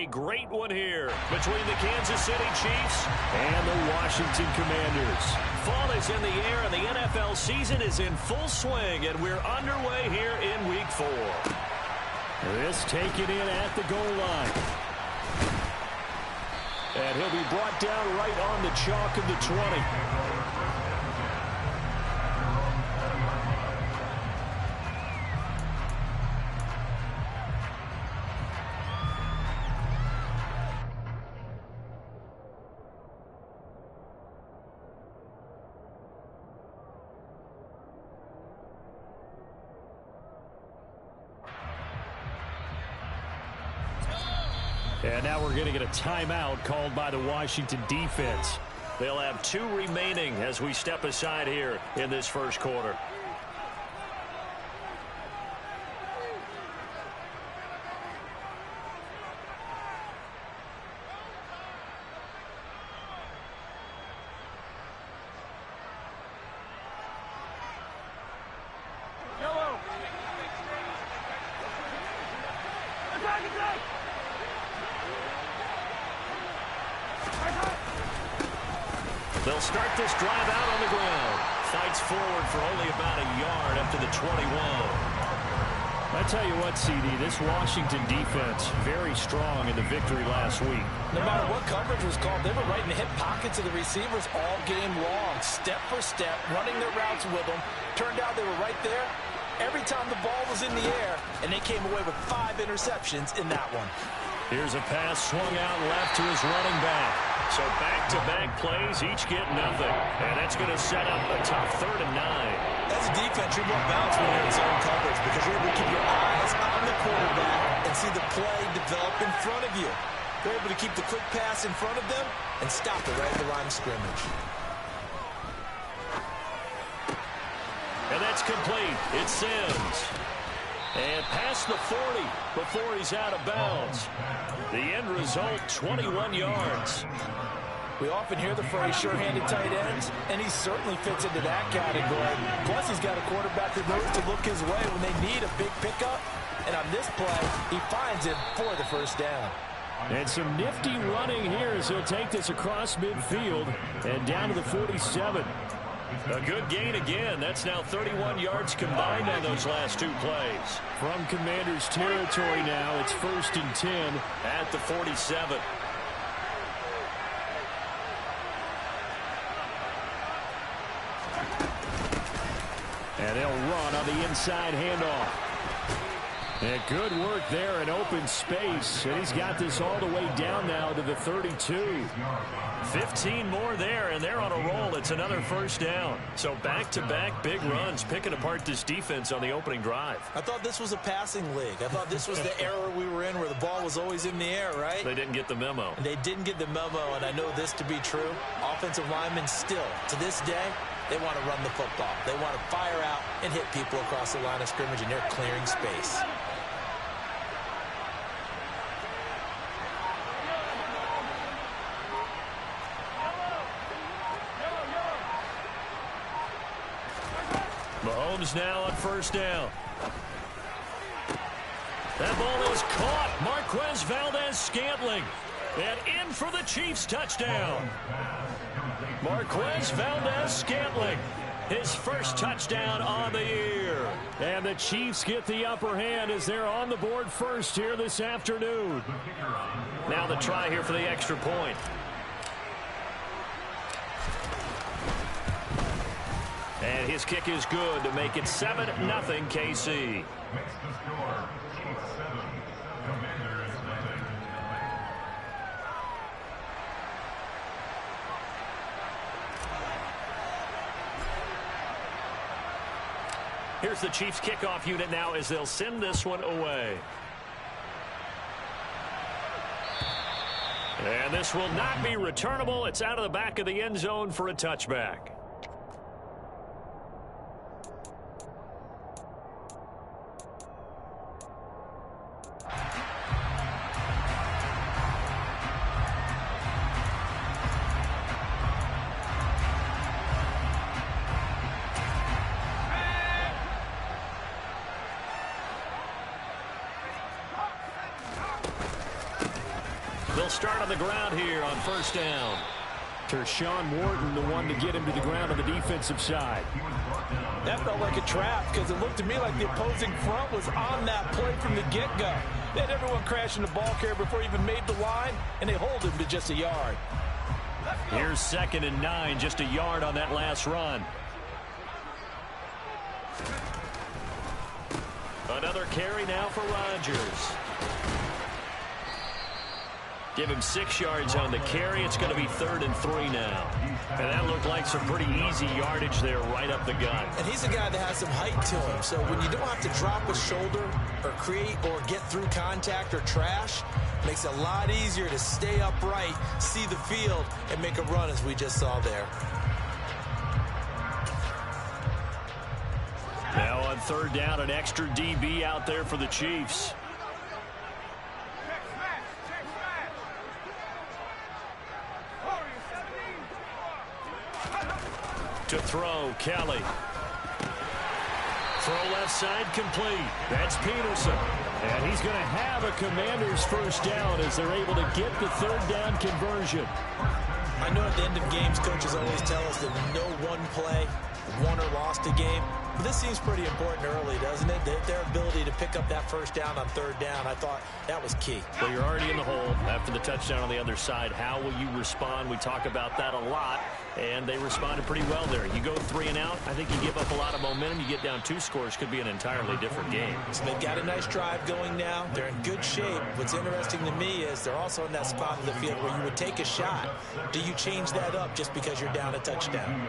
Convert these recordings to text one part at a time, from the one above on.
a great one here between the Kansas City Chiefs and the Washington Commanders. Fall is in the air, and the NFL season is in full swing, and we're underway here in Week 4. This taken in at the goal line. And he'll be brought down right on the chalk of the 20. And now we're going to get a timeout called by the Washington defense. They'll have 2 remaining as we step aside here in this first quarter. They'll start this drive out on the ground. Fights forward for only about a yard up to the 21. I tell you what, CD, this Washington defense, very strong in the victory last week. No matter what coverage was called, they were right in the hip pockets of the receivers all game long. Step for step, running their routes with them. Turned out they were right there every time the ball was in the air, and they came away with 5 interceptions in that one. Here's a pass swung out left to his running back. So back-to-back plays, each get nothing. And that's going to set up a tough 3rd and 9. As a defense, you're more balanced when you're in zone coverage because you're able to keep your eyes on the quarterback and see the play develop in front of you. They're able to keep the quick pass in front of them and stop it right at the line of scrimmage. And that's complete. It's Sims. And past the 40 before he's out of bounds. The end result, 21 yards. We often hear the phrase sure-handed tight ends, and he certainly fits into that category. Plus, he's got a quarterback that knows to look his way when they need a big pickup. And on this play, he finds it for the first down. And some nifty running here as he'll take this across midfield and down to the 47. A good gain again. That's now 31 yards combined on those last 2 plays. From Commanders territory now, it's 1st and 10 at the 47. And they'll run on the inside handoff. And good work there in open space. And he's got this all the way down now to the 32. 15 more there, and they're on a roll. It's another first down. So back-to-back big runs, picking apart this defense on the opening drive. I thought this was a passing league. I thought this was the era we were in where the ball was always in the air, right? They didn't get the memo. And they didn't get the memo, and I know this to be true. Offensive linemen still, to this day, they want to run the football. They want to fire out and hit people across the line of scrimmage, and they're clearing space. Mahomes now on first down. That ball is caught. Marquez Valdes-Scantling. And in for the Chiefs touchdown. Marquez Valdes-Scantling. His first touchdown on the year. And the Chiefs get the upper hand as they're on the board first here this afternoon. Now the try here for the extra point. And his kick is good to make it 7-0 KC. Here's the Chiefs kickoff unit now as they'll send this one away. And this will not be returnable. It's out of the back of the end zone for a touchback. He'll start on the ground here on first down. Tershawn Wharton, the one to get him to the ground on the defensive side. That felt like a trap because it looked to me like the opposing front was on that play from the get-go. They had everyone crashing the ball carrier before he even made the line, and they hold him to just a yard. Here's 2nd and 9, just a yard on that last run. Another carry now for Rodgers. Give him 6 yards on the carry. It's going to be 3rd and 3 now. And that looked like some pretty easy yardage there right up the gut. And he's a guy that has some height to him. So when you don't have to drop a shoulder or create or get through contact or trash, it makes it a lot easier to stay upright, see the field, and make a run as we just saw there. Now on 3rd down, an extra DB out there for the Chiefs. To throw, Kelly. Throw left side complete. That's Peterson. And he's going to have a Commanders first down as they're able to get the 3rd down conversion. I know at the end of games, coaches always tell us that no one play won or lost a game. But this seems pretty important early, doesn't it? Their ability to pick up that first down on 3rd down, I thought that was key. Well, you're already in the hole after the touchdown on the other side. How will you respond? We talk about that a lot, and they responded pretty well there. You go 3 and out, I think you give up a lot of momentum. You get down 2 scores, could be an entirely different game. So they've got a nice drive going now. They're in good shape. What's interesting to me is they're also in that spot of the field where you would take a shot. Do you change that up just because you're down a touchdown?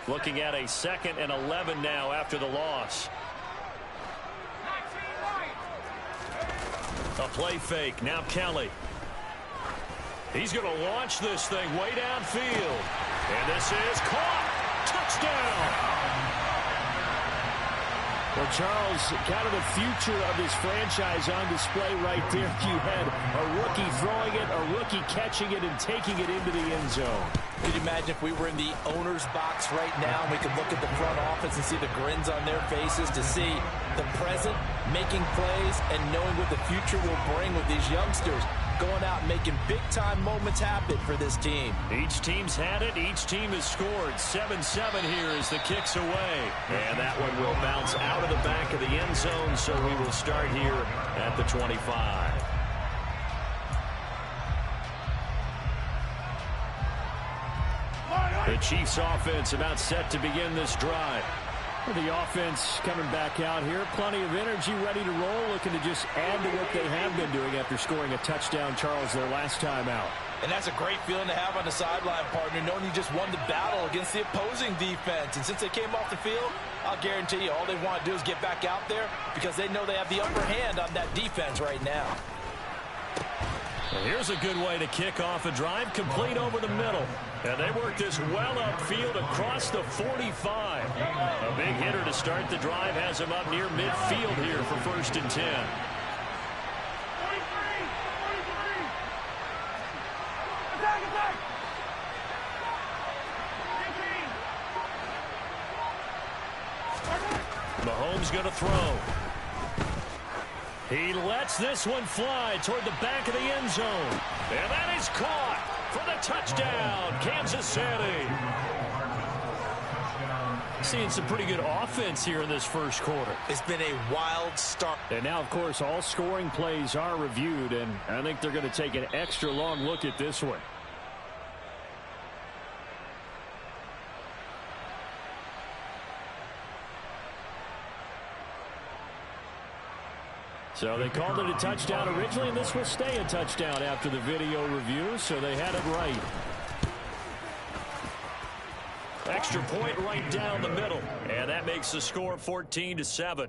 Looking at a 2nd and 11 now after the loss. A play fake. Now Kelly. He's going to launch this thing way downfield. And this is caught. Touchdown. Well, Charles, kind of the future of this franchise on display right there. You had a rookie throwing it, a rookie catching it, and taking it into the end zone. Could you imagine if we were in the owner's box right now and we could look at the front office and see the grins on their faces to see the present making plays and knowing what the future will bring with these youngsters going out and making big-time moments happen for this team. Each team's had it. Each team has scored. 7-7 here as the kick's away. And that one will bounce out of the back of the end zone, so we will start here at the 25. The Chiefs offense about set to begin this drive. The offense coming back out here. Plenty of energy, ready to roll, looking to just add to what they have been doing after scoring a touchdown, Charles, their last time out. And that's a great feeling to have on the sideline, partner, knowing you just won the battle against the opposing defense. And since they came off the field, I'll guarantee you all they want to do is get back out there because they know they have the upper hand on that defense right now. Well, here's a good way to kick off a drive, complete over the middle. And they work this well upfield across the 45. A big hitter to start the drive has him up near midfield here for 1st and 10. Mahomes going to throw. He lets this one fly toward the back of the end zone. And that is caught for the touchdown, Kansas City. Seeing some pretty good offense here in this first quarter. It's been a wild start. And now, of course, all scoring plays are reviewed, and I think they're going to take an extra long look at this one. So they called it a touchdown originally, and this will stay a touchdown after the video review, so they had it right. Extra point right down the middle, and that makes the score 14-7.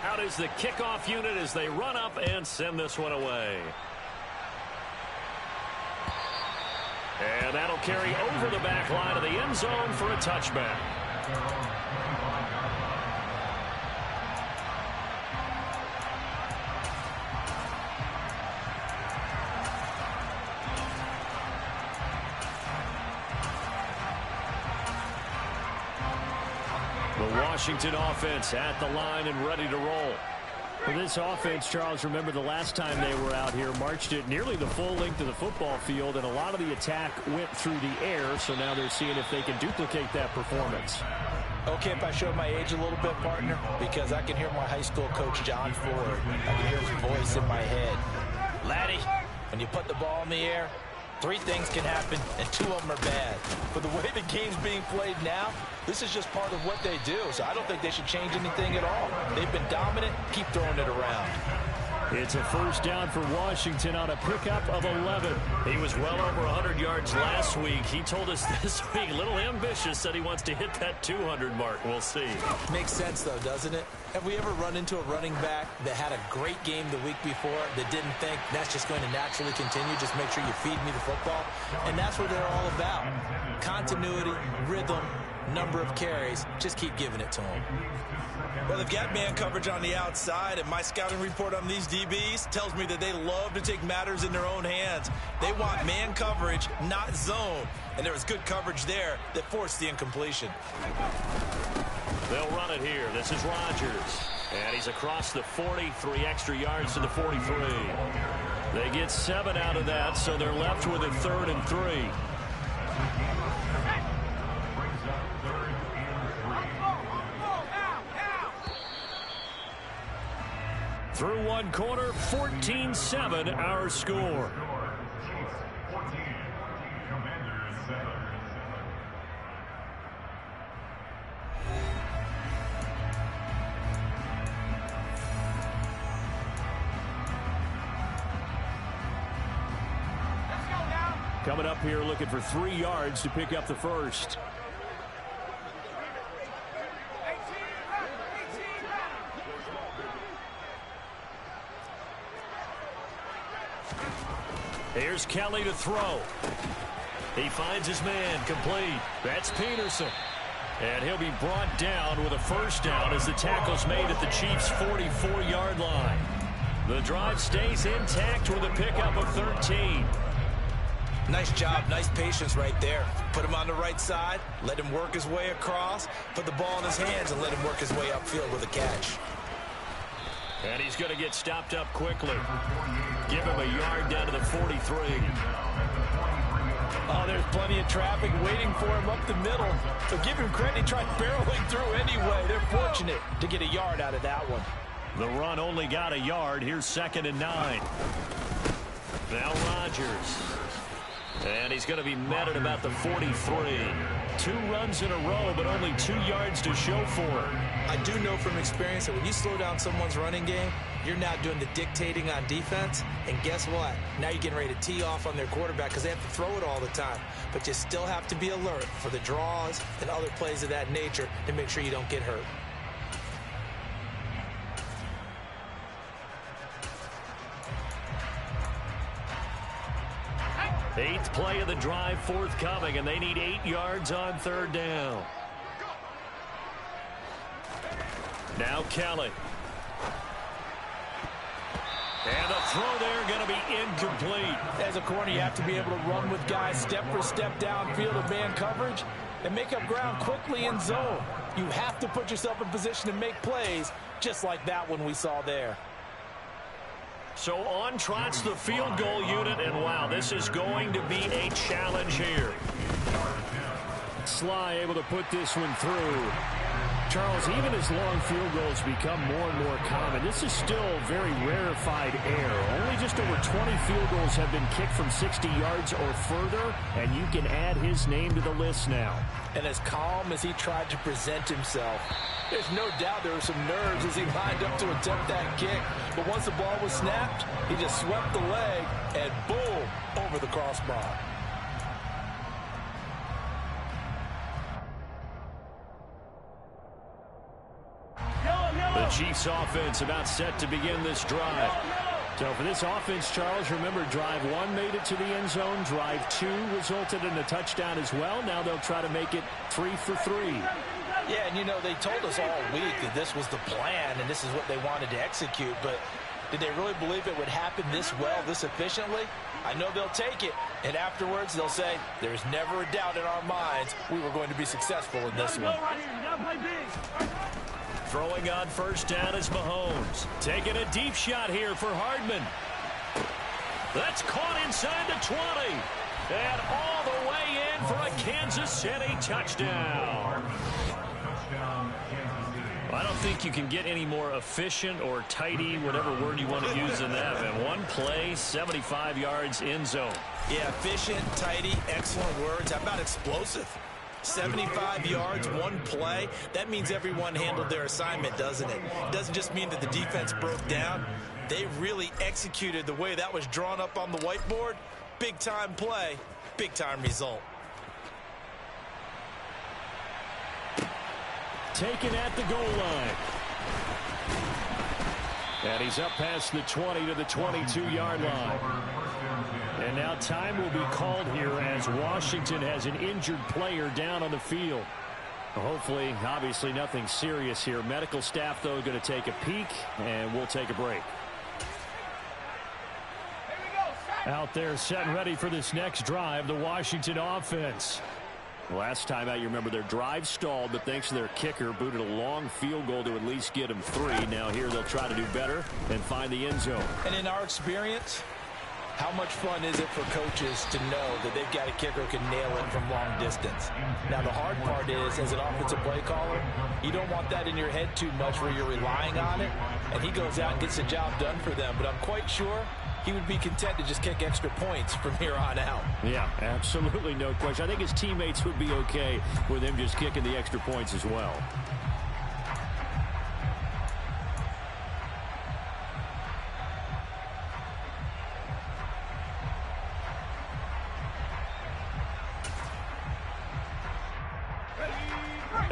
Out is the kickoff unit as they run up and send this one away. And that'll carry over the back line of the end zone for a touchback. The Washington offense at the line and ready to roll. For this offense, Charles, remember the last time they were out here, marched it nearly the full length of the football field, and a lot of the attack went through the air, so now they're seeing if they can duplicate that performance. Okay, if I show my age a little bit, partner, because I can hear my high school coach, John Ford. I can hear his voice in my head. Laddie, when you put the ball in the air, 3 things can happen, and 2 of them are bad. But the way the game's being played now, this is just part of what they do, so I don't think they should change anything at all. They've been dominant. Keep throwing it around. It's a first down for Washington on a pickup of 11. He was well over 100 yards last week. He told us this week, a little ambitious, said he wants to hit that 200 mark. We'll see. Makes sense, though, doesn't it? Have we ever run into a running back that had a great game the week before that didn't think that's just going to naturally continue? Just make sure you feed me the football. And that's what they're all about. Continuity, rhythm, number of carries. Just keep giving it to them. Well, they've got man coverage on the outside, and my scouting report on these DBs tells me that they love to take matters in their own hands. They want man coverage, not zone. And there was good coverage there that forced the incompletion. They'll run it here. This is Rodgers. And he's across the 40, 3 extra yards to the 43. They get 7 out of that, so they're left with a 3rd and 3. Through one quarter, 14-7 our score. Coming up here looking for 3 yards to pick up the first. Here's Kelly to throw. He finds his man, complete. That's Peterson. And he'll be brought down with a first down as the tackle's made at the Chiefs' 44-yard line. The drive stays intact with a pickup of 13. Nice job, nice patience right there. Put him on the right side, let him work his way across, put the ball in his hands, and let him work his way upfield with a catch. And he's going to get stopped up quickly. Give him a yard down to the 43. Oh, there's plenty of traffic waiting for him up the middle. But give him credit, he tried barreling through anyway. They're fortunate to get a yard out of that one. The run only got a yard. Here's 2nd and 9. Now Rodgers. And he's going to be met at about the 43. 2 runs in a row, but only 2 yards to show for it. I do know from experience that when you slow down someone's running game, you're now doing the dictating on defense. And guess what? Now you're getting ready to tee off on their quarterback because they have to throw it all the time. But you still have to be alert for the draws and other plays of that nature to make sure you don't get hurt. Eighth play of the drive forthcoming, and they need 8 yards on 3rd down. Now Kelly. And the throw there going to be incomplete. As a corner, you have to be able to run with guys step for step downfield of man coverage and make up ground quickly in zone. You have to put yourself in position to make plays just like that one we saw there. So on trots the field goal unit, and wow, this is going to be a challenge here. Sly able to put this one through. Charles, even as long field goals become more and more common, this is still very rarefied air. Only just over 20 field goals have been kicked from 60 yards or further, and you can add his name to the list now. And as calm as he tried to present himself, there's no doubt there were some nerves as he lined up to attempt that kick. But once the ball was snapped, he just swept the leg and boom, over the crossbar. The Chiefs offense about set to begin this drive. So for this offense, Charles, remember, drive 1 made it to the end zone. Drive 2 resulted in a touchdown as well. Now they'll try to make it 3 for 3. Yeah, and you know, they told us all week that this was the plan and this is what they wanted to execute, but did they really believe it would happen this well, this efficiently? I know they'll take it, and afterwards they'll say, there's never a doubt in our minds we were going to be successful in this one. Throwing on first down is Mahomes. Taking a deep shot here for Hardman. That's caught inside the 20. And all the way in for a Kansas City touchdown. I don't think you can get any more efficient or tidy, whatever word you want to use than that. And one play, 75 yards in zone. Yeah, efficient, tidy, excellent words. How about explosive? 75 yards, one play. That means everyone handled their assignment, doesn't it? It doesn't just mean that the defense broke down. They really executed the way that was drawn up on the whiteboard. Big-time play, big-time result. Taken at the goal line. And he's up past the 20 to the 22-yard line. And now time will be called here as Washington has an injured player down on the field. Hopefully, obviously nothing serious here. Medical staff, though, going to take a peek, and we'll take a break. Out there set and ready for this next drive, the Washington offense. Last time out, you remember their drive stalled, but thanks to their kicker, booted a long field goal to at least get them 3. Now here they'll try to do better and find the end zone. And in our experience, how much fun is it for coaches to know that they've got a kicker who can nail it from long distance? Now, the hard part is, as an offensive play caller, you don't want that in your head too much where you're relying on it, and he goes out and gets the job done for them. But I'm quite sure he would be content to just kick extra points from here on out. Yeah, absolutely no question. I think his teammates would be okay with him just kicking the extra points as well.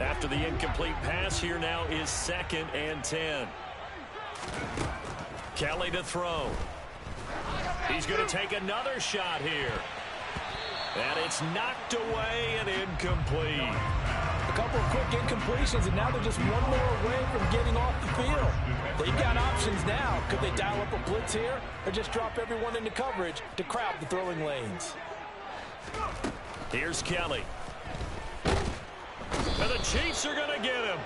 After the incomplete pass, here now is 2nd and 10. Kelly to throw. He's going to take another shot here. And it's knocked away and incomplete. A couple of quick incompletions, and now they're just one more away from getting off the field. They've got options now. Could they dial up a blitz here or just drop everyone into coverage to crowd the throwing lanes? Here's Kelly. And the Chiefs are going to get him.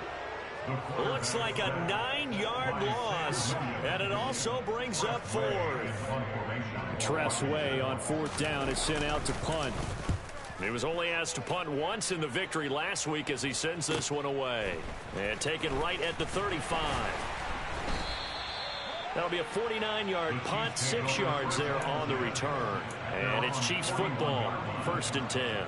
Looks like a 9-yard loss, and it also brings up 4th. Tress Way on 4th down is sent out to punt. He was only asked to punt once in the victory last week as he sends this one away. And taken right at the 35. That'll be a 49-yard punt, 6 yards there on the return. And it's Chiefs football, 1st and 10.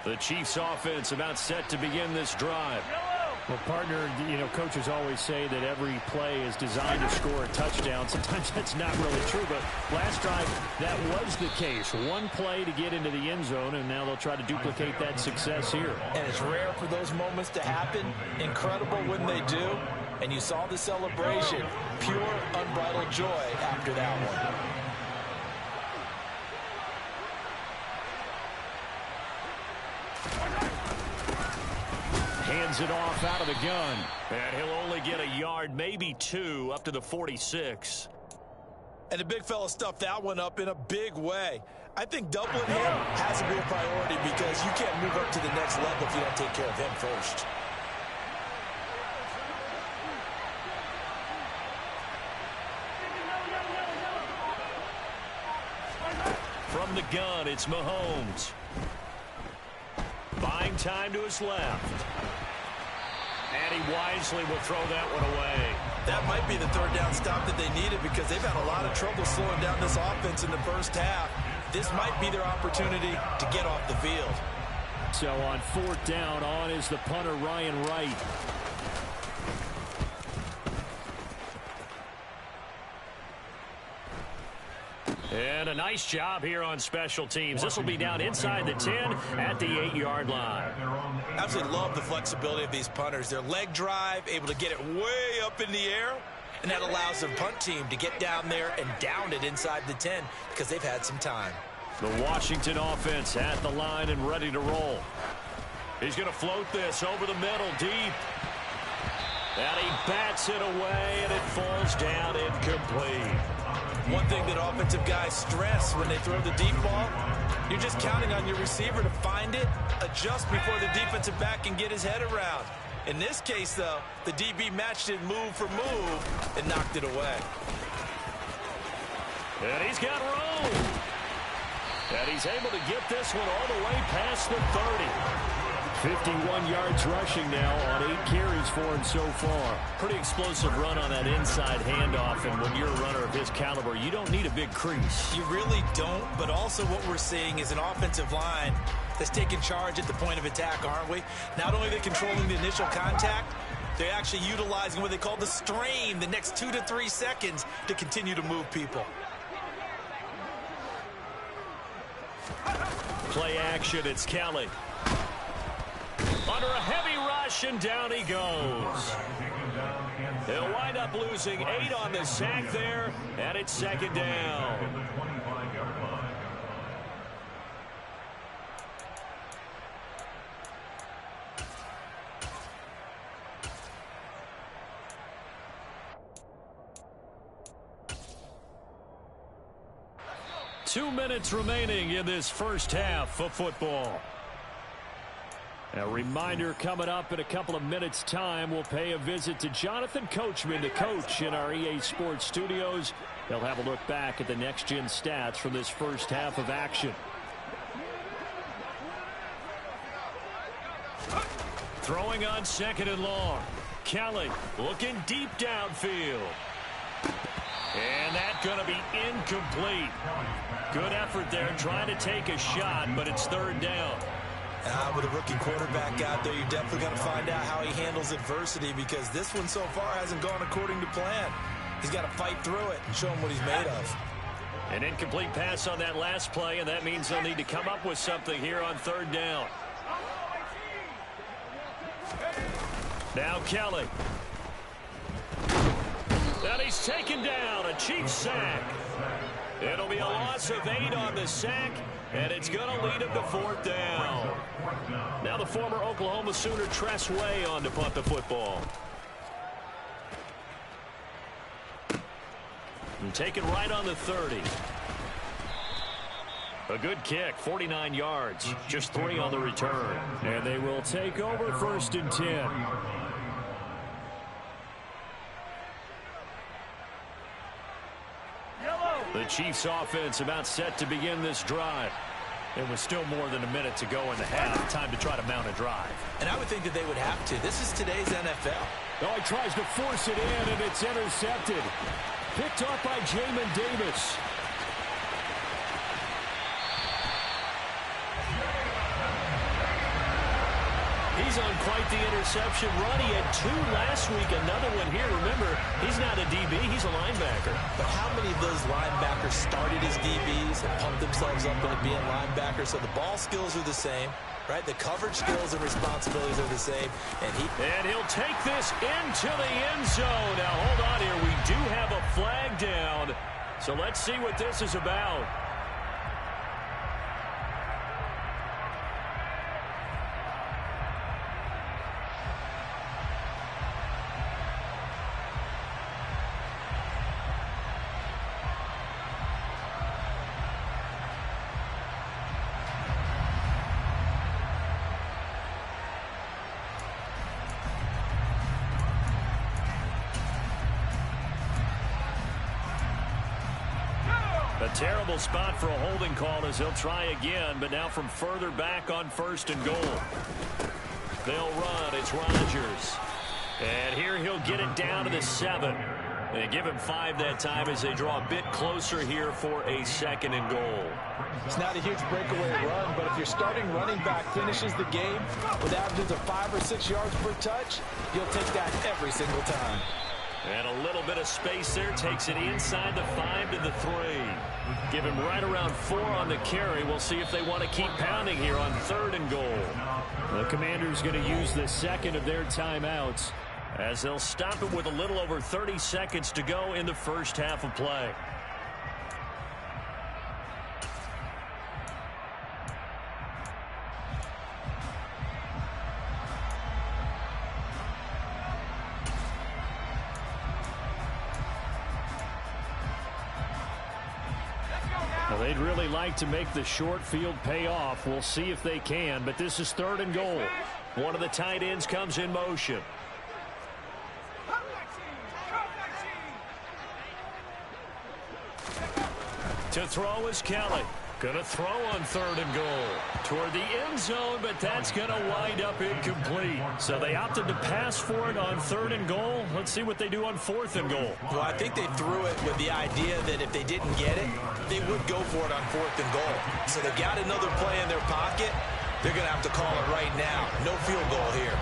The Chiefs offense about set to begin this drive. Well, partner, you know, coaches always say that every play is designed to score a touchdown. Sometimes that's not really true, but last drive, that was the case. One play to get into the end zone, and now they'll try to duplicate that success here. And it's rare for those moments to happen. Incredible when they do. And you saw the celebration. Pure, unbridled joy after that one. Hands it off out of the gun. And he'll only get a yard, maybe 2, up to the 46. And the big fella stuffed that one up in a big way. I think doubling him has to be a priority because you can't move up to the next level if you don't take care of him first. From the gun, it's Mahomes. Buying time to his left. And he wisely will throw that one away. That might be the 3rd down stop that they needed because they've had a lot of trouble slowing down this offense in the first half. This might be their opportunity to get off the field. So on 4th down, on is the punter, Ryan Wright. And a nice job here on special teams. This will be down inside the 10 at the 8-yard line. Absolutely love the flexibility of these punters. Their leg drive, able to get it way up in the air, and that allows the punt team to get down there and down it inside the 10 because they've had some time. The Washington offense at the line and ready to roll. He's going to float this over the middle, deep. And he bats it away, and it falls down incomplete. One thing that offensive guys stress when they throw the deep ball, you're just counting on your receiver to find it, adjust before the defensive back can get his head around. In this case, though, the DB matched it move for move and knocked it away. And he's got room. And he's able to get this one all the way past the 30. 51 yards rushing now on 8 carries for him so far. Pretty explosive run on that inside handoff, and when you're a runner of his caliber, you don't need a big crease. You really don't, but also what we're seeing is an offensive line that's taking charge at the point of attack, aren't we? Not only are they controlling the initial contact, they're actually utilizing what they call the strain, the next 2 to 3 seconds to continue to move people. Play action, it's Kelly. Under a heavy rush, and down he goes. He'll wind up losing 8 on the sack there, and it's second down. Two minutes remaining in this first half of football. A reminder, coming up in a couple of minutes' time, we'll pay a visit to Jonathan Coachman, the coach in our EA Sports studios. He'll have a look back at the next-gen stats from this first half of action. Throwing on second and long. Kelly looking deep downfield. And that's going to be incomplete. Good effort there trying to take a shot, but it's third down. With a rookie quarterback out there, you're definitely going to find out how he handles adversity because this one so far hasn't gone according to plan. He's got to fight through it and show him what he's made of. An incomplete pass on that last play, and that means they'll need to come up with something here on third down. Now Kelly. And he's taken down, a Chiefs sack. It'll be a loss of 8 on the sack, and it's going to lead him to fourth down. Now the former Oklahoma Sooner Tress Way on to punt the football. And taken right on the 30. A good kick, 49 yards, just 3 on the return. And they will take over first and 10. The Chiefs offense about set to begin this drive. It was still more than a minute to go in the half. Time to try to mount a drive. And I would think that they would have to. This is today's NFL. Oh, he tries to force it in, and it's intercepted. Picked off by Jamin Davis. He's on quite the interception run. He had 2 last week, another one here. Remember, he's not a DB, he's a linebacker. But how many of those linebackers started as DBs and pumped themselves up into being linebackers? So the ball skills are the same, right? The coverage skills and responsibilities are the same. And he'll take this into the end zone. Now, hold on here. We do have a flag down. So let's see what this is about. A terrible spot for a holding call as he'll try again, but now from further back on first and goal. They'll run. It's Rodgers. And here he'll get it down to the 7. They give him 5 that time as they draw a bit closer here for a second and goal. It's not a huge breakaway run, but if your starting running back finishes the game with averages of 5 or 6 yards per touch, you'll take that every single time. And a little bit of space there. Takes it inside the 5 to the 3. Give him right around 4 on the carry. We'll see if they want to keep pounding here on 3rd and goal. The Commanders going to use the second of their timeouts, as they'll stop it with a little over 30 seconds to go in the first half of play. Well, they'd really like to make the short field pay off. We'll see if they can, but this is 3rd and goal. One of the tight ends comes in motion. To throw is Kelly. Going to throw on 3rd and goal toward the end zone, but that's going to wind up incomplete. So they opted to pass for it on 3rd and goal. Let's see what they do on 4th and goal. Well, I think they threw it with the idea that if they didn't get it, they would go for it on 4th and goal. So they've got another play in their pocket. They're going to have to call it right now. No field goal here.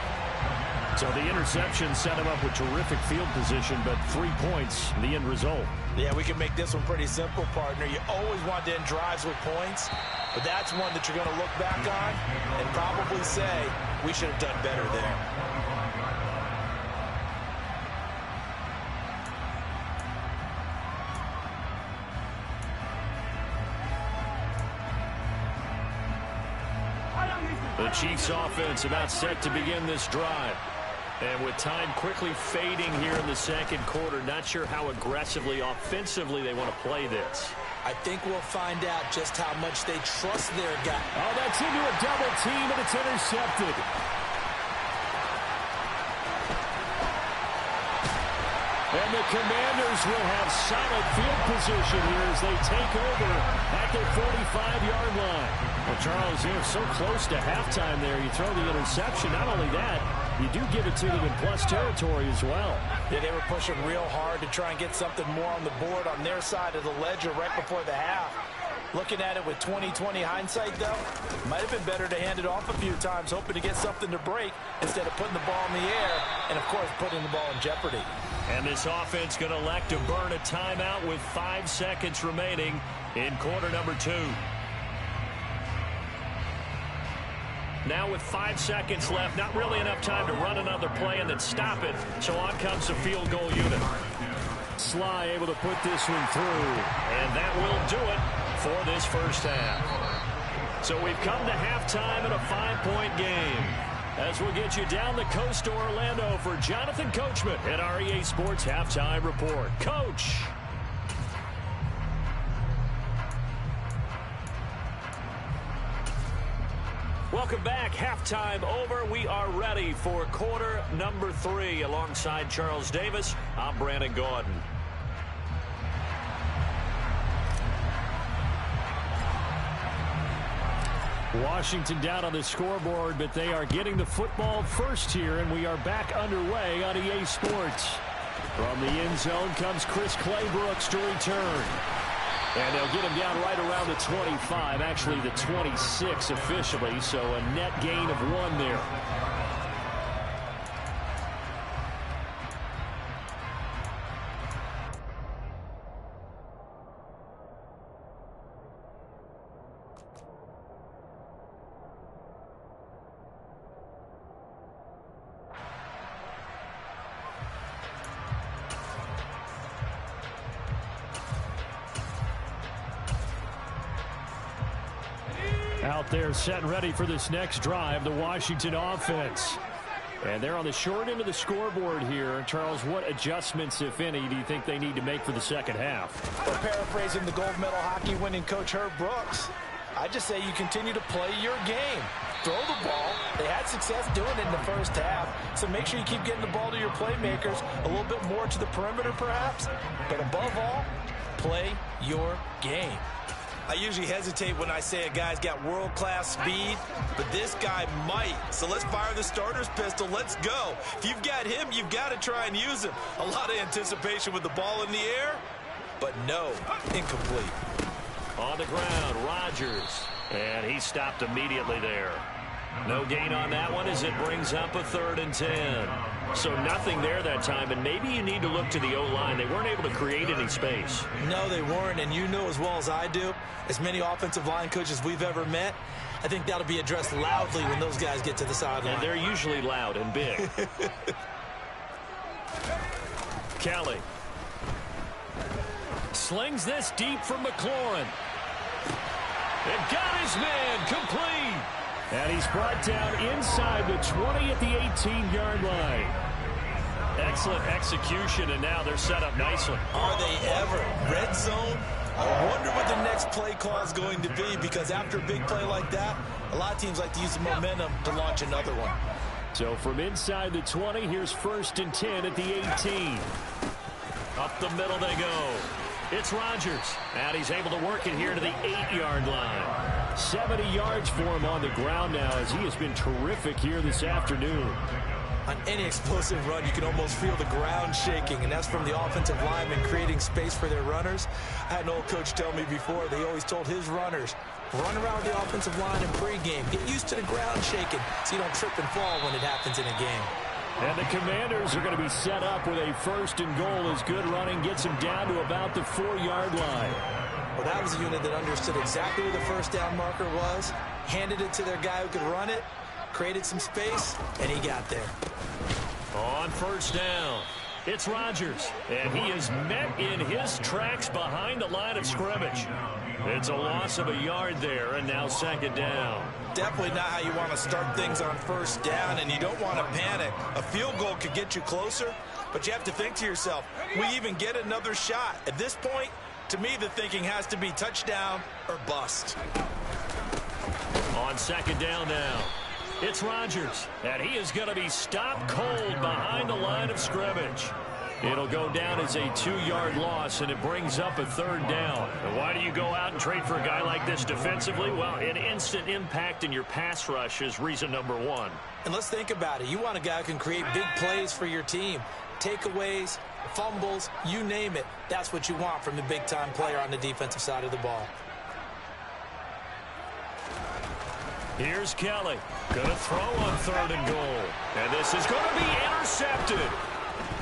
So the interception set him up with terrific field position, but 3 points, the end result. Yeah, we can make this one pretty simple, partner. You always want to end drives with points, but that's one that you're going to look back on and probably say, we should have done better there. The Chiefs offense about set to begin this drive. And with time quickly fading here in the second quarter, not sure how aggressively, offensively they want to play this. I think we'll find out just how much they trust their guy. Oh, that's into a double team, and it's intercepted. And the Commanders will have solid field position here as they take over at their 45-yard line. Well, Charles, you're so close to halftime there. You throw the interception. Not only that, you do give it to them in plus territory as well. Yeah, they were pushing real hard to try and get something more on the board on their side of the ledger right before the half. Looking at it with 20/20 hindsight, though, might have been better to hand it off a few times, hoping to get something to break instead of putting the ball in the air and, of course, putting the ball in jeopardy. And this offense going to elect to burn a timeout with 5 seconds remaining in quarter number 2. Now with 5 seconds left, not really enough time to run another play and then stop it. So on comes the field goal unit. Sly able to put this one through. And that will do it for this first half. So we've come to halftime in a 5-point game. As we'll get you down the coast to Orlando for Jonathan Coachman at our EA Sports Halftime Report. Coach. Welcome back. Halftime over. We are ready for quarter number 3. Alongside Charles Davis, I'm Brandon Gaudin. Washington down on the scoreboard, but they are getting the football first here, and we are back underway on EA Sports. From the end zone comes Chris Claybrooks to return. And they'll get him down right around the 25, actually the 26 officially, so a net gain of 1 there. Out there set and ready for this next drive, the Washington offense. And they're on the short end of the scoreboard here. Charles, what adjustments, if any, do you think they need to make for the second half? Well, paraphrasing the gold medal hockey winning coach Herb Brooks, I just say you continue to play your game. Throw the ball. They had success doing it in the first half, so make sure you keep getting the ball to your playmakers, a little bit more to the perimeter perhaps, but above all, play your game. I usually hesitate when I say a guy's got world-class speed, but this guy might. So let's fire the starter's pistol. Let's go. If you've got him, you've got to try and use him. A lot of anticipation with the ball in the air, but no, incomplete. On the ground, Rodgers. And he stopped immediately there. No gain on that one as it brings up a 3rd and 10. So nothing there that time, and maybe you need to look to the O-line. They weren't able to create any space. No, they weren't, and you know as well as I do, as many offensive line coaches we've ever met, I think that'll be addressed loudly when those guys get to the sideline. And they're usually loud and big. Kelly slings this deep from McLaurin. It got his man complete. And he's brought down inside the 20 at the 18-yard line. Excellent execution, and now they're set up nicely. Are they ever? Red zone? I wonder what the next play call is going to be, because after a big play like that, a lot of teams like to use the momentum to launch another one. So from inside the 20, here's 1st and 10 at the 18. Up the middle they go. It's Rodgers, and he's able to work it here to the 8-yard line. 70 yards for him on the ground now, as he has been terrific here this afternoon. On any explosive run, you can almost feel the ground shaking, and that's from the offensive linemen creating space for their runners. I had an old coach tell me before, they always told his runners, run around the offensive line in pregame. Get used to the ground shaking so you don't trip and fall when it happens in a game. And the Commanders are going to be set up with a 1st and goal as good running gets him down to about the 4-yard line. Well, that was a unit that understood exactly where the first down marker was, handed it to their guy who could run it, created some space, and he got there. On 1st down, it's Rodgers, and he is met in his tracks behind the line of scrimmage. It's a loss of a yard there, and now 2nd down. Definitely not how you want to start things on 1st down, and you don't want to panic. A field goal could get you closer, but you have to think to yourself, we even get another shot. At this point, to me, the thinking has to be touchdown or bust. On 2nd down now, it's Rodgers, and he is going to be stopped cold behind the line of scrimmage. It'll go down as a 2-yard loss, and it brings up a 3rd down. And why do you go out and trade for a guy like this defensively? Well, an instant impact in your pass rush is reason number 1. And let's think about it. You want a guy who can create big plays for your team. Takeaways, fumbles, you name it. That's what you want from a big-time player on the defensive side of the ball. Here's Kelly. Going to throw on 3rd and goal. And this is going to be intercepted.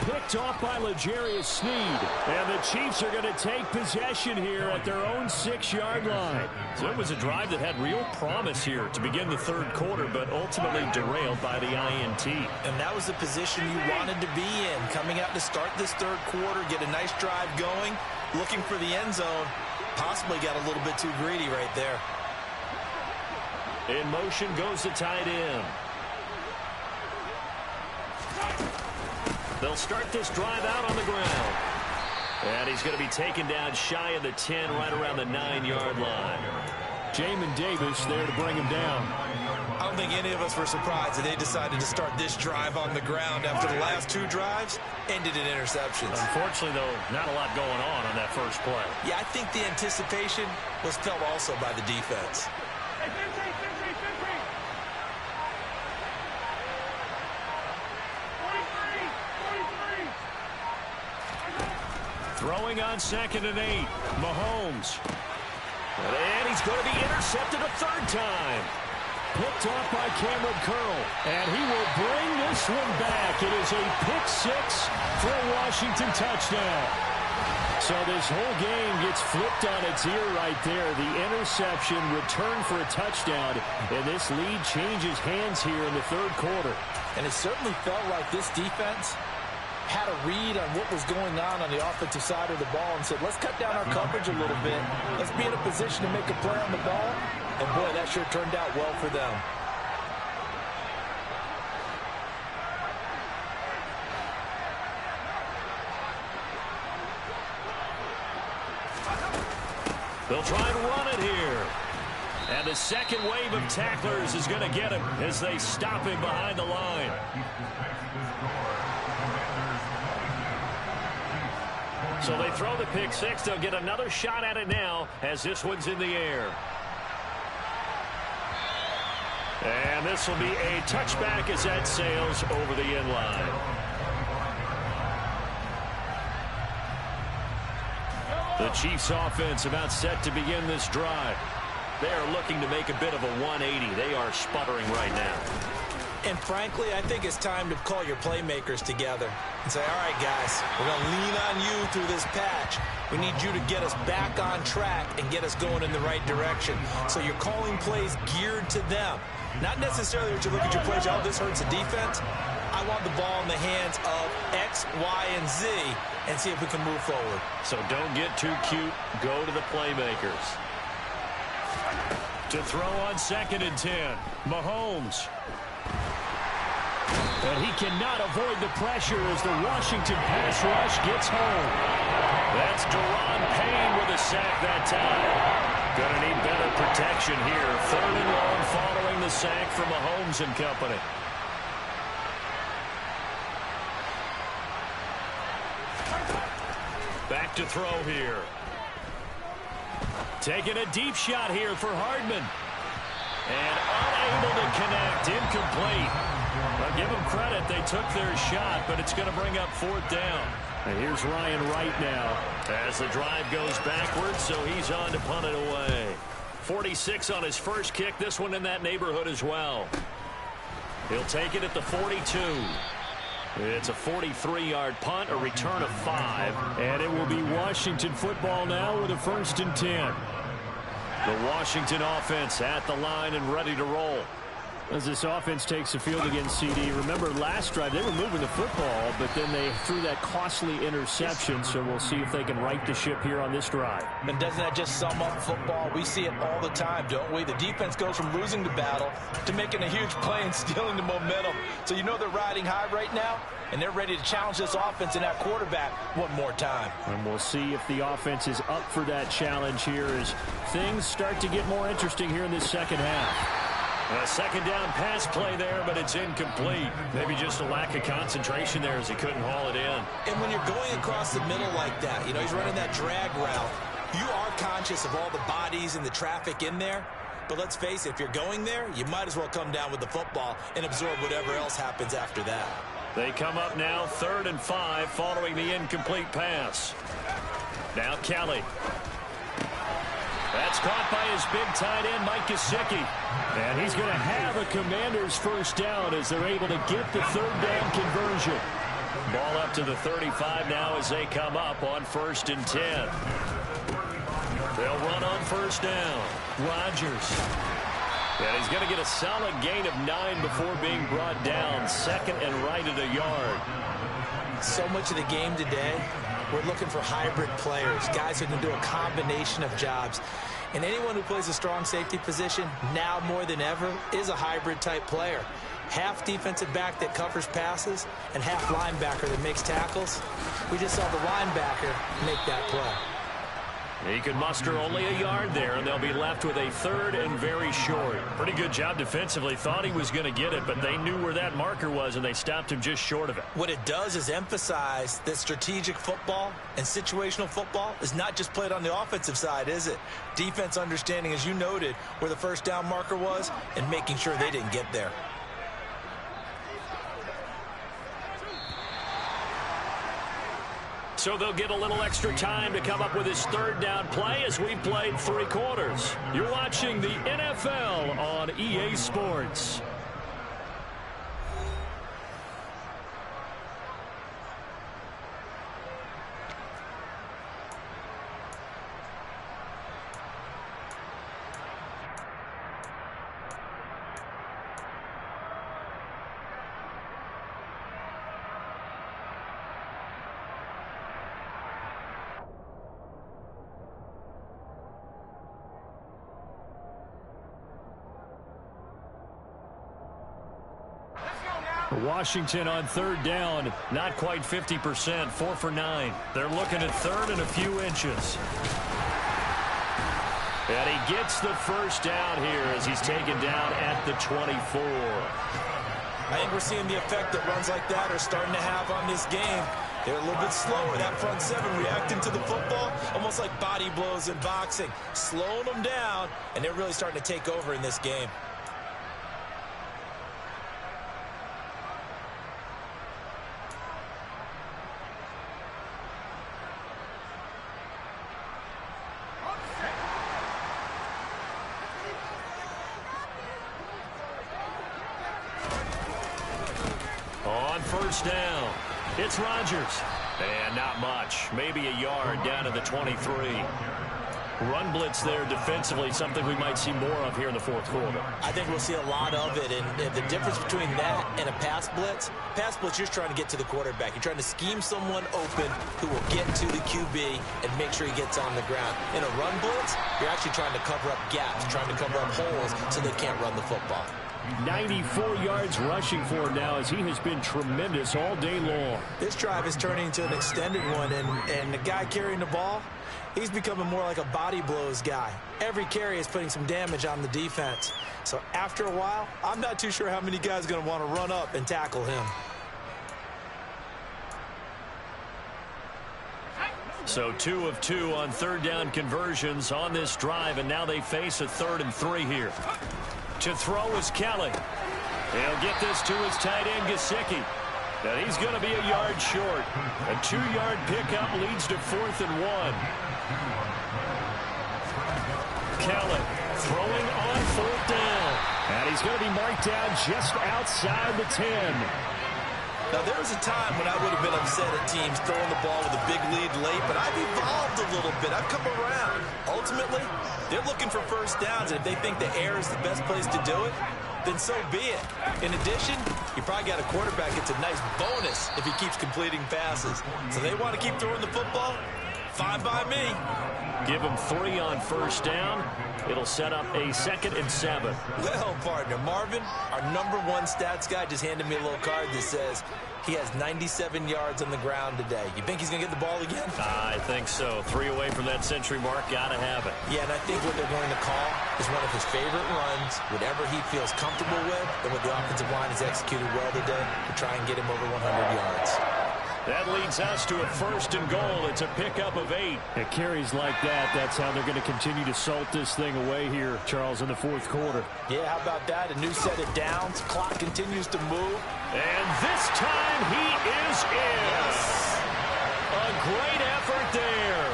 Picked off by L'Jarius Sneed. And the Chiefs are going to take possession here at their own 6-yard line. So it was a drive that had real promise here to begin the 3rd quarter, but ultimately derailed by the INT. And that was the position you wanted to be in. Coming out to start this 3rd quarter, get a nice drive going, looking for the end zone. Possibly got a little bit too greedy right there. In motion goes the tight end. They'll start this drive out on the ground. And he's going to be taken down shy of the 10, right around the 9-yard line. Jamin Davis there to bring him down. I don't think any of us were surprised that they decided to start this drive on the ground after the last 2 drives ended in interceptions. Unfortunately, though, not a lot going on that first play. Yeah, I think the anticipation was felt also by the defense. Throwing on 2nd and 8, Mahomes. And he's going to be intercepted a 3rd time. Picked off by Cameron Curl. And he will bring this one back. It is a pick 6 for a Washington touchdown. So this whole game gets flipped on its ear right there. The interception, return for a touchdown. And this lead changes hands here in the 3rd quarter. And it certainly felt like this defense had a read on what was going on the offensive side of the ball and said, let's cut down our coverage a little bit. Let's be in a position to make a play on the ball. And, boy, that sure turned out well for them. They'll try to run it here. And the second wave of tacklers is going to get him as they stop him behind the line. So they throw the pick 6. They'll get another shot at it now as this one's in the air. And this will be a touchback as that sails over the end line. The Chiefs offense about set to begin this drive. They are looking to make a bit of a 180. They are sputtering right now. And frankly, I think it's time to call your playmakers together and say, all right, guys, we're going to lean on you through this patch. We need you to get us back on track and get us going in the right direction. So you're calling plays geared to them. Not necessarily that you look at your plays, oh, this hurts the defense. I want the ball in the hands of X, Y, and Z and see if we can move forward. So don't get too cute. Go to the playmakers. To throw on 2nd and 10, Mahomes. And he cannot avoid the pressure as the Washington pass rush gets home. That's Daron Payne with a sack that time. Gonna need better protection here. 3rd and long following the sack from Mahomes and company. Back to throw here. Taking a deep shot here for Hardman. And unable to connect. Incomplete. I'll give them credit. They took their shot, but it's going to bring up 4th down. And here's Ryan Wright now. As the drive goes backwards, so he's on to punt it away. 46 on his first kick. This one in that neighborhood as well. He'll take it at the 42. It's a 43-yard punt, a return of 5. And it will be Washington football now with a 1st and 10. The Washington offense at the line and ready to roll. As this offense takes the field against CD, remember last drive they were moving the football, but then they threw that costly interception, so we'll see if they can right the ship here on this drive. And doesn't that just sum up football? We see it all the time, don't we? The defense goes from losing the battle to making a huge play and stealing the momentum. So you know they're riding high right now, and they're ready to challenge this offense and that quarterback one more time. And we'll see if the offense is up for that challenge here as things start to get more interesting here in this second half. A 2nd down pass play there, but it's incomplete. Maybe just a lack of concentration there as he couldn't haul it in. And when you're going across the middle like that, you know, he's running that drag route, you are conscious of all the bodies and the traffic in there. But let's face it, if you're going there, you might as well come down with the football and absorb whatever else happens after that. They come up now 3rd and 5 following the incomplete pass. Now Kelly. That's caught by his big tight end, Mike Gesicki. And he's going to have a Commander's 1st down as they're able to get the 3rd down conversion. Ball up to the 35 now as they come up on 1st and 10. They'll run on 1st down. Rodgers. And he's going to get a solid gain of 9 before being brought down. 2nd and right at a yard. So much of the game today, we're looking for hybrid players, guys who can do a combination of jobs. And anyone who plays a strong safety position, now more than ever, is a hybrid-type player. Half defensive back that covers passes and half linebacker that makes tackles. We just saw the linebacker make that play. He could muster only a yard there, and they'll be left with a 3rd and very short. Pretty good job defensively. Thought he was going to get it, but they knew where that marker was, and they stopped him just short of it. What it does is emphasize that strategic football and situational football is not just played on the offensive side, is it? Defense understanding, as you noted, where the 1st down marker was and making sure they didn't get there. So they'll get a little extra time to come up with his 3rd down play as we've played 3 quarters. You're watching the NFL on EA Sports. Washington on 3rd down, not quite 50%, 4 for 9. They're looking at 3rd and a few inches. And he gets the 1st down here as he's taken down at the 24. I think we're seeing the effect that runs like that are starting to have on this game. They're a little bit slower. That front 7 reacting to the football, almost like body blows in boxing, slowing them down, and they're really starting to take over in this game. On first down, it's Rodgers. And not much. Maybe a yard down to the 23. Run blitz there defensively, something we might see more of here in the fourth quarter. I think we'll see a lot of it, and the difference between that and a pass blitz, you're just trying to get to the quarterback. You're trying to scheme someone open who will get to the QB and make sure he gets on the ground. In a run blitz, you're actually trying to cover up gaps, trying to cover up holes so they can't run the football. 94 yards rushing for him now as he has been tremendous all day long. This drive is turning into an extended one, and the guy carrying the ball, he's becoming more like a body blows guy. Every carry is putting some damage on the defense. So after a while, I'm not too sure how many guys are going to want to run up and tackle him. So 2 of 2 on third down conversions on this drive, and now they face a 3rd and 3 here. To throw is Kelly. He'll get this to his tight end, Gesicki. And he's going to be a yard short. A 2-yard pickup leads to 4th and 1. Kelly throwing on 4th down. And he's going to be marked down just outside the 10. Now, there was a time when I would have been upset at teams throwing the ball with a big lead late, but I've evolved a little bit. I've come around. Ultimately, they're looking for first downs, and if they think the air is the best place to do it, then so be it. In addition, you probably got a quarterback that's a nice bonus if he keeps completing passes. So they want to keep throwing the football? Fine by me. Give him 3 on first down. It'll set up a 2nd and 7. Well, partner, Marvin, our #1 stats guy just handed me a little card that says he has 97 yards on the ground today. You think he's going to get the ball again? I think so. 3 away from that century mark. Got to have it. Yeah, and I think what they're going to call is one of his favorite runs, whatever he feels comfortable with, and what the offensive line has executed well today to try and get him over 100 yards. That leads us to a 1st and goal. It's a pickup of 8. It carries like that. That's how they're going to continue to salt this thing away here, Charles, in the fourth quarter. Yeah, how about that? A new set of downs. Clock continues to move. And this time he is in. Yes. A great effort there.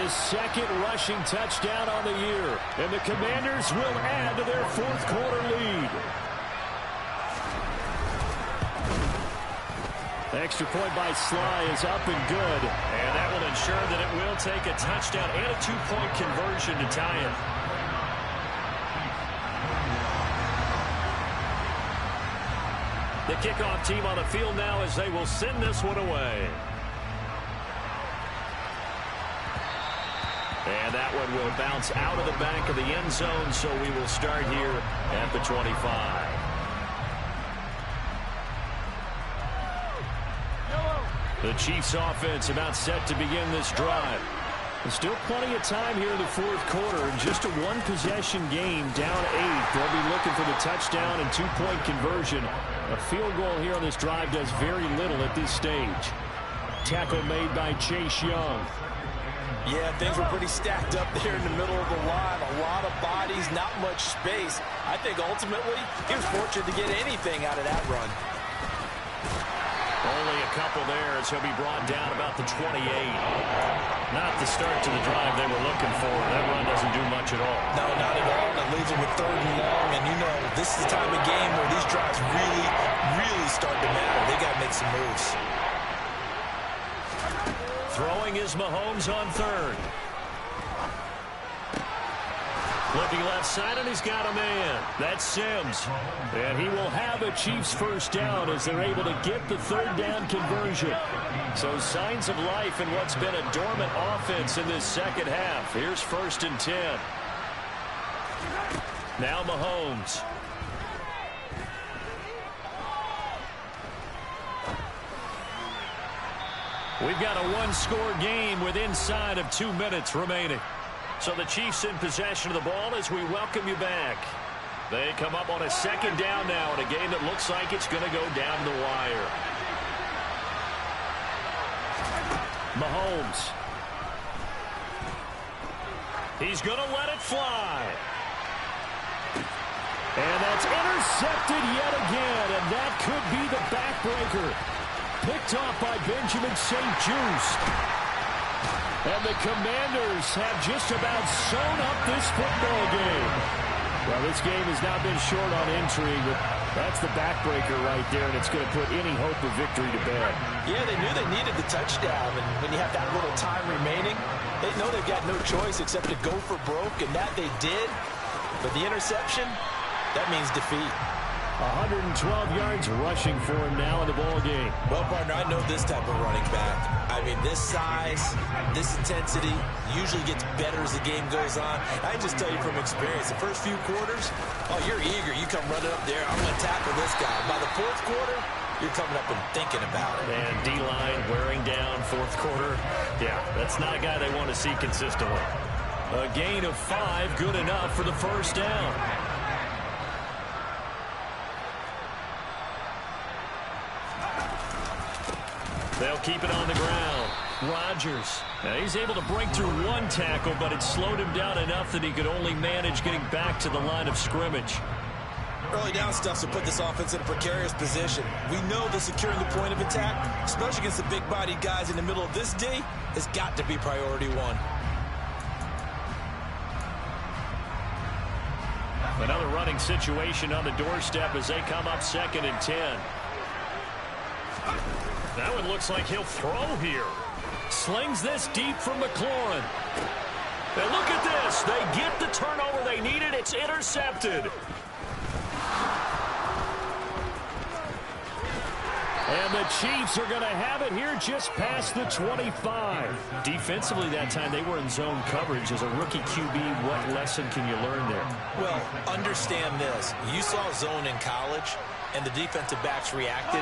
His 2nd rushing touchdown on the year. And the Commanders will add to their fourth quarter lead. Extra point by Sly is up and good. And that will ensure that it will take a touchdown and a 2-point conversion to tie it. The kickoff team on the field now as they will send this one away. And that one will bounce out of the back of the end zone, so we will start here at the 25. The Chiefs offense about set to begin this drive. There's still plenty of time here in the fourth quarter. In just a 1-possession game, down 8. They'll be looking for the touchdown and 2-point conversion. A field goal here on this drive does very little at this stage. Tackle made by Chase Young. Yeah, things were pretty stacked up there in the middle of the line. A lot of bodies, not much space. I think ultimately he was fortunate to get anything out of that run. Only a couple there as he'll be brought down about the 28. Not the start to the drive they were looking for. That run doesn't do much at all. No, not at all. That leaves them with 3rd and long. And you know, this is the time of game where these drives really start to matter. They got to make some moves. Throwing is Mahomes on 3rd. Looking left side, and he's got a man. That's Sims. And he will have a Chiefs first down as they're able to get the 3rd down conversion. So signs of life in what's been a dormant offense in this second half. Here's 1st and 10. Now Mahomes. We've got a 1-score game with inside of 2 minutes remaining. So the Chiefs in possession of the ball as we welcome you back. They come up on a 2nd down now in a game that looks like it's going to go down the wire. Mahomes. He's going to let it fly. And that's intercepted yet again, and that could be the backbreaker. Picked off by Benjamin St-Juste. And the Commanders have just about sewn up this football game. Well, this game has not been short on intrigue, but that's the backbreaker right there, and it's going to put any hope of victory to bed. Yeah, they knew they needed the touchdown, and when you have that little time remaining, they know they've got no choice except to go for broke, and that they did. But the interception, that means defeat. 112 yards rushing for him now in the ball game. Well, partner, I know this type of running back. I mean, this size, this intensity usually gets better as the game goes on. I can just tell you from experience, the first few quarters, oh, you're eager. You come running up there, I'm going to tackle this guy. By the fourth quarter, you're coming up and thinking about it. And D-line wearing down fourth quarter. Yeah, that's not a guy they want to see consistently. A gain of 5, good enough for the first down. They'll keep it on the ground. Rodgers. Now he's able to break through one tackle, but it slowed him down enough that he could only manage getting back to the line of scrimmage. Early down stuff will put this offense in a precarious position. We know that securing the point of attack, especially against the big-bodied guys in the middle of this D, has got to be priority one. Another running situation on the doorstep as they come up 2nd and 10. That one looks like he'll throw here. Slings this deep from McLaurin. And look at this. They get the turnover they needed. It's intercepted. And the Chiefs are going to have it here just past the 25. Defensively that time, they were in zone coverage. As a rookie QB, what lesson can you learn there? Well, understand this. You saw zone in college, and the defensive backs reacted,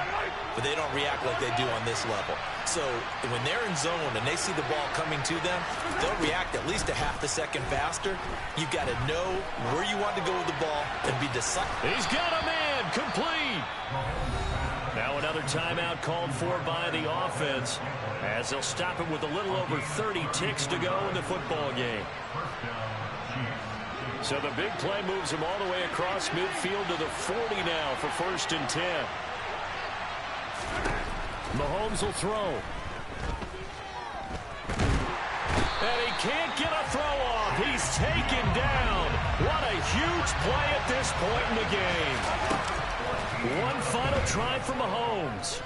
but they don't react like they do on this level. So when they're in zone and they see the ball coming to them, they'll react at least a half a second faster. You've got to know where you want to go with the ball and be decisive. He's got a man complete. Now another timeout called for by the offense as they'll stop it with a little over 30 ticks to go in the football game. So the big play moves him all the way across midfield to the 40 now for 1st and 10. Mahomes will throw. And he can't get a throw off. He's taken down. What a huge play at this point in the game. One final try for Mahomes.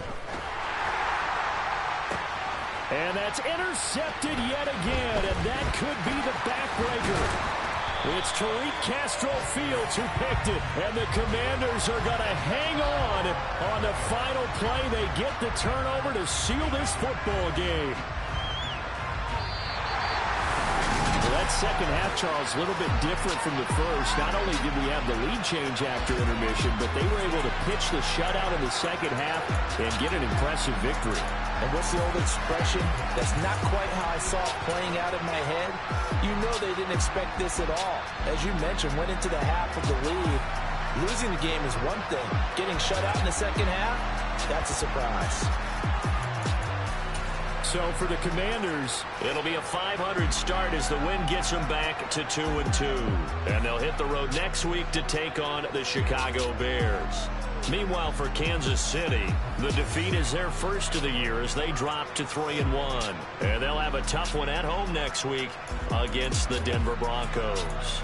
And that's intercepted yet again, and that could be the backbreaker. It's Tariq Castro Fields who picked it, and the Commanders are going to hang on the final play. They get the turnover to seal this football game. That second half, Charles, a little bit different from the first. Not only did we have the lead change after intermission, but they were able to pitch the shutout in the second half and get an impressive victory. And what's the old expression? That's not quite how I saw it playing out in my head. You know they didn't expect this at all. As you mentioned, went into the half of the lead. Losing the game is one thing. Getting shut out in the second half, that's a surprise. So for the Commanders, it'll be a 500 start as the win gets them back to 2-2. And they'll hit the road next week to take on the Chicago Bears. Meanwhile, for Kansas City, the defeat is their first of the year as they drop to 3-1. And they'll have a tough one at home next week against the Denver Broncos.